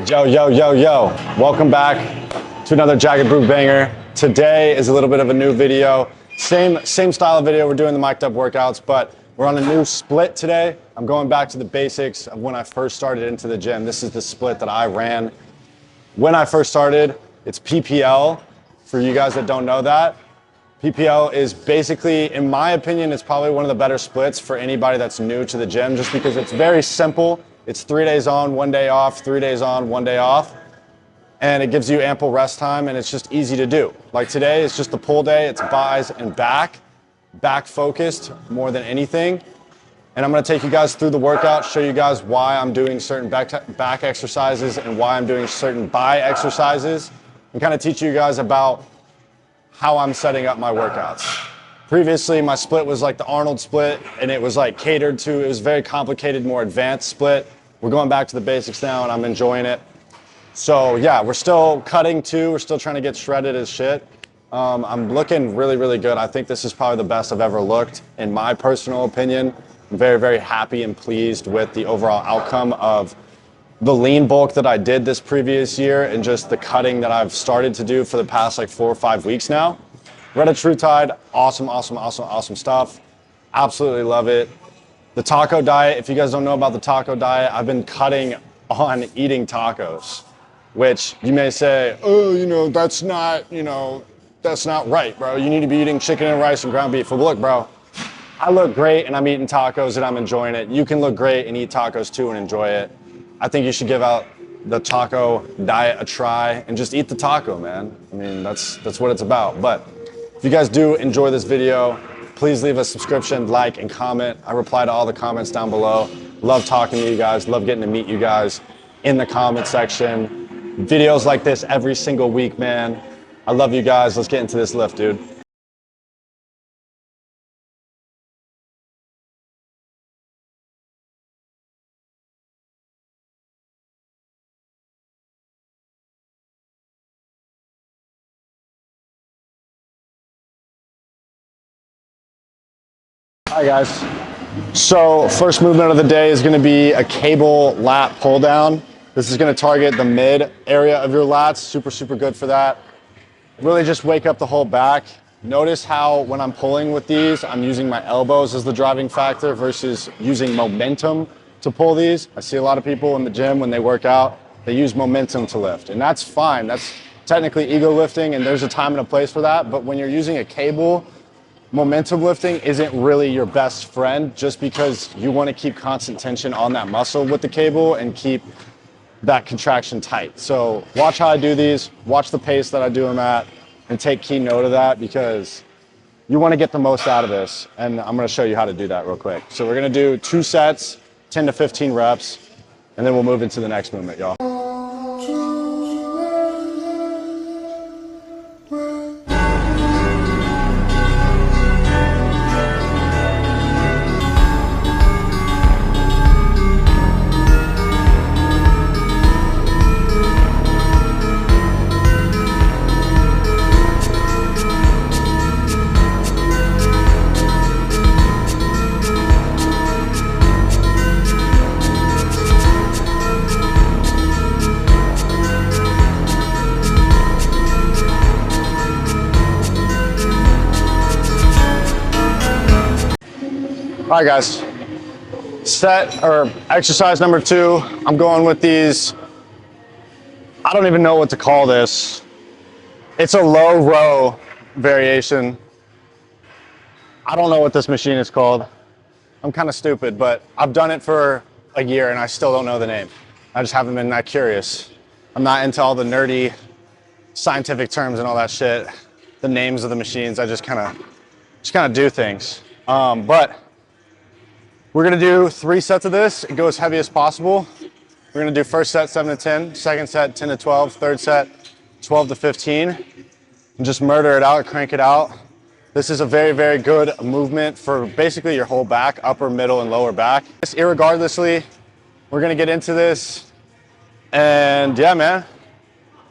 Yo, yo, yo, yo. Welcome back to another Jagged Brew banger. Today is a little bit of a new video. Same style of video. We're doing the mic'd up workouts, but we're on a new split today. I'm going back to the basics of when I first started into the gym. This is the split that I ran when I first started. It's PPL, for you guys that don't know that. PPL is basically, in my opinion, it's probably one of the better splits for anybody that's new to the gym, just because it's very simple. It's 3 days on, 1 day off, 3 days on, 1 day off. And it gives you ample rest time, and it's just easy to do. Like today, it's just the pull day. It's buys and back focused more than anything. And I'm gonna take you guys through the workout, show you guys why I'm doing certain back exercises and why I'm doing certain bi exercises, and kind of teach you guys about how I'm setting up my workouts. Previously, my split was like the Arnold split, and it was like catered to, it was very complicated, more advanced split. We're going back to the basics now, and I'm enjoying it. So yeah, we're still cutting too. We're still trying to get shredded as shit. I'm looking really, really good. I think this is probably the best I've ever looked, in my personal opinion. I'm very, very happy and pleased with the overall outcome of the lean bulk that I did this previous year, and just the cutting that I've started to do for the past like 4 or 5 weeks now. Retatrutide, awesome, awesome, awesome, awesome stuff. Absolutely love it. The taco diet, if you guys don't know about the taco diet, I've been cutting on eating tacos, which you may say, oh, that's not right, bro. You need to be eating chicken and rice and ground beef. Well, look, bro, I look great and I'm eating tacos and I'm enjoying it. You can look great and eat tacos too and enjoy it. I think you should give out the taco diet a try and just eat the taco, man. I mean, that's what it's about. But if you guys do enjoy this video, please leave a subscription, like, and comment. I reply to all the comments down below. Love talking to you guys. Love getting to meet you guys in the comment section. Videos like this every single week, man. I love you guys. Let's get into this lift, dude. Hi guys. So first movement of the day is going to be a cable lat pull down. This is going to target the mid area of your lats. Super, super good for that. Really just wake up the whole back. Notice how when I'm pulling with these, I'm using my elbows as the driving factor versus using momentum to pull these. I see a lot of people in the gym when they work out, they use momentum to lift, and that's fine. That's technically ego lifting, and there's a time and a place for that. But when you're using a cable, momentum lifting isn't really your best friend, just because you want to keep constant tension on that muscle with the cable and keep that contraction tight. So watch how I do these, watch the pace that I do them at, and take key note of that, because you want to get the most out of this. And I'm going to show you how to do that real quick. So we're going to do 2 sets, 10 to 15 reps, and then we'll move into the next movement, y'all. All right, guys, set or exercise number 2. I'm going with these, I don't even know what to call this. It's a low row variation. I don't know what this machine is called. I'm kind of stupid, but I've done it for a year and I still don't know the name. I just haven't been that curious. I'm not into all the nerdy scientific terms and all that shit, the names of the machines. I just kind of do things. But we're gonna do 3 sets of this and go as heavy as possible. We're gonna do first set 7 to 10, second set 10 to 12, third set 12 to 15, and just murder it out, crank it out. This is a very, very good movement for basically your whole back, upper, middle, and lower back. Just irregardlessly, we're gonna get into this, and yeah, man,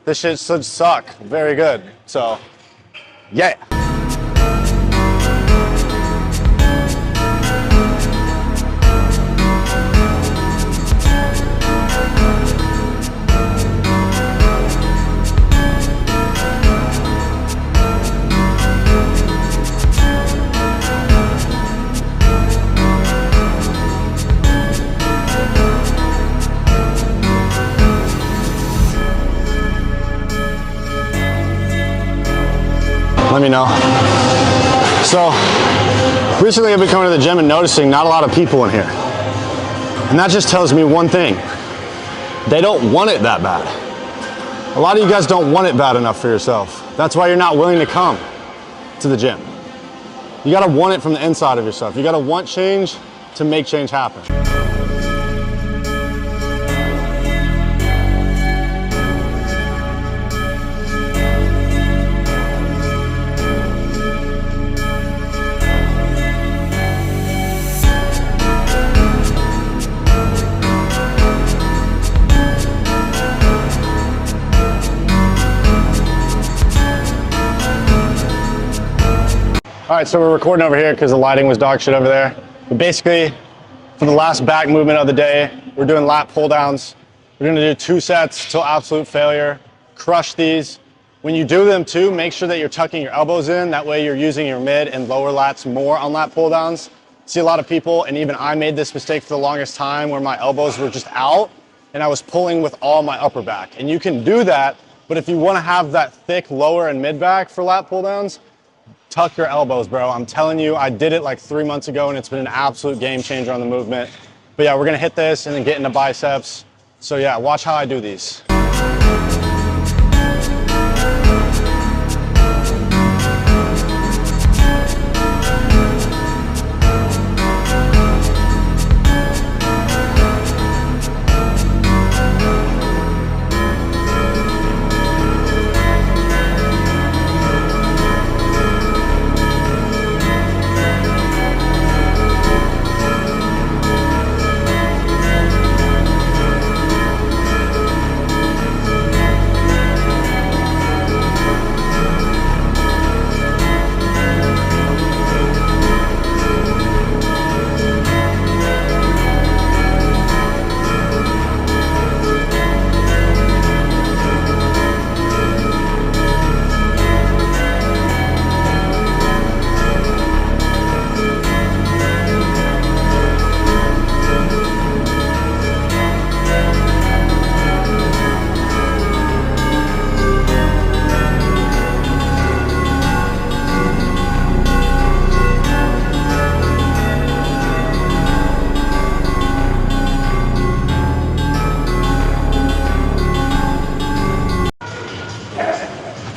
this shit should suck very good. So, yeah. let me know. So recently I've been coming to the gym and noticing not a lot of people in here. And that just tells me one thing. They don't want it that bad. A lot of you guys don't want it bad enough for yourself. That's why you're not willing to come to the gym. You gotta want it from the inside of yourself. You gotta want change to make change happen. All right, so we're recording over here because the lighting was dog shit over there. But basically, for the last back movement of the day, we're doing lat pull downs. We're gonna do 2 sets till absolute failure. Crush these. When you do them too, make sure that you're tucking your elbows in. That way you're using your mid and lower lats more on lat pull downs. See a lot of people, and even I made this mistake for the longest time where my elbows were just out and I was pulling with all my upper back. And you can do that, but if you wanna have that thick lower and mid back for lat pull downs, tuck your elbows, bro. I'm telling you, I did it like 3 months ago and it's been an absolute game changer on the movement. But yeah, we're gonna hit this and then get into biceps. So yeah, watch how I do these.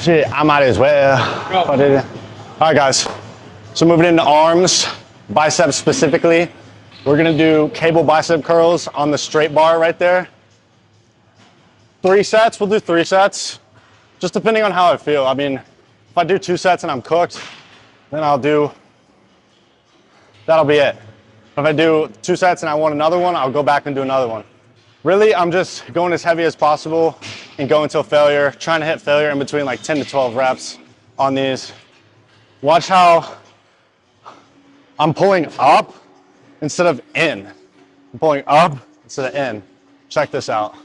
Shit, I might as well. All right, guys. So moving into arms, biceps specifically, we're gonna do cable bicep curls on the straight bar right there. 3 sets, we'll do 3 sets. Just depending on how I feel. I mean, if I do 2 sets and I'm cooked, then that'll be it. If I do 2 sets and I want another one, I'll go back and do another one. Really, I'm just going as heavy as possible and going till failure, trying to hit failure in between like 10 to 12 reps on these. Watch how I'm pulling up instead of in. I'm pulling up instead of in. Check this out.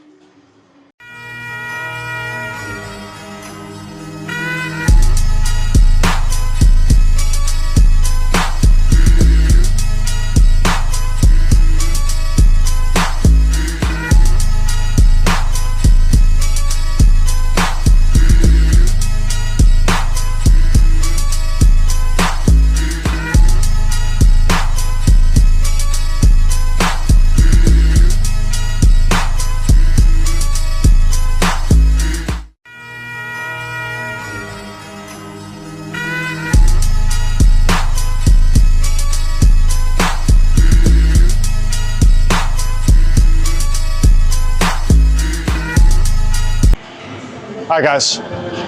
All right, guys,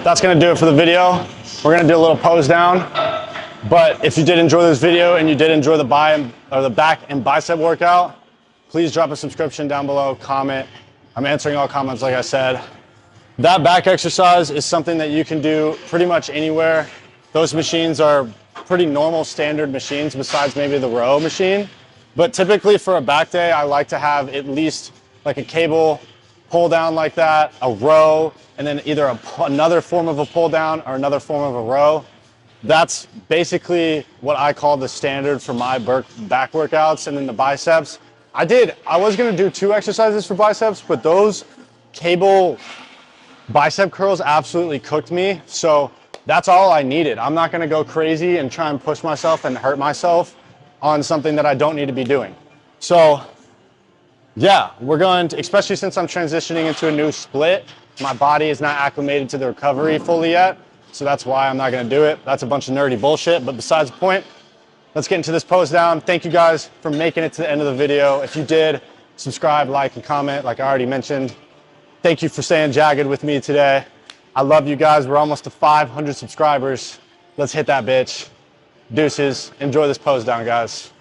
that's gonna do it for the video. We're gonna do a little pose down. But if you did enjoy this video and you did enjoy the back and bicep workout, please drop a subscription down below, comment. I'm answering all comments, like I said. That back exercise is something that you can do pretty much anywhere. Those machines are pretty normal standard machines besides maybe the row machine. But typically for a back day, I like to have at least like a cable pull down like that, a row, and then either another form of a pull down or another form of a row. That's basically what I call the standard for my back workouts. And then the biceps, I was gonna do 2 exercises for biceps, but those cable bicep curls absolutely cooked me. So that's all I needed. I'm not gonna go crazy and try and push myself and hurt myself on something that I don't need to be doing. So yeah, we're going to, especially since I'm transitioning into a new split, my body is not acclimated to the recovery fully yet. So that's why I'm not gonna do it. That's a bunch of nerdy bullshit, but besides the point, let's get into this pose down. Thank you guys for making it to the end of the video. If you did, subscribe, like, and comment, like I already mentioned. Thank you for staying jagged with me today. I love you guys. We're almost to 500 subscribers. Let's hit that bitch. Deuces. Enjoy this pose down, guys.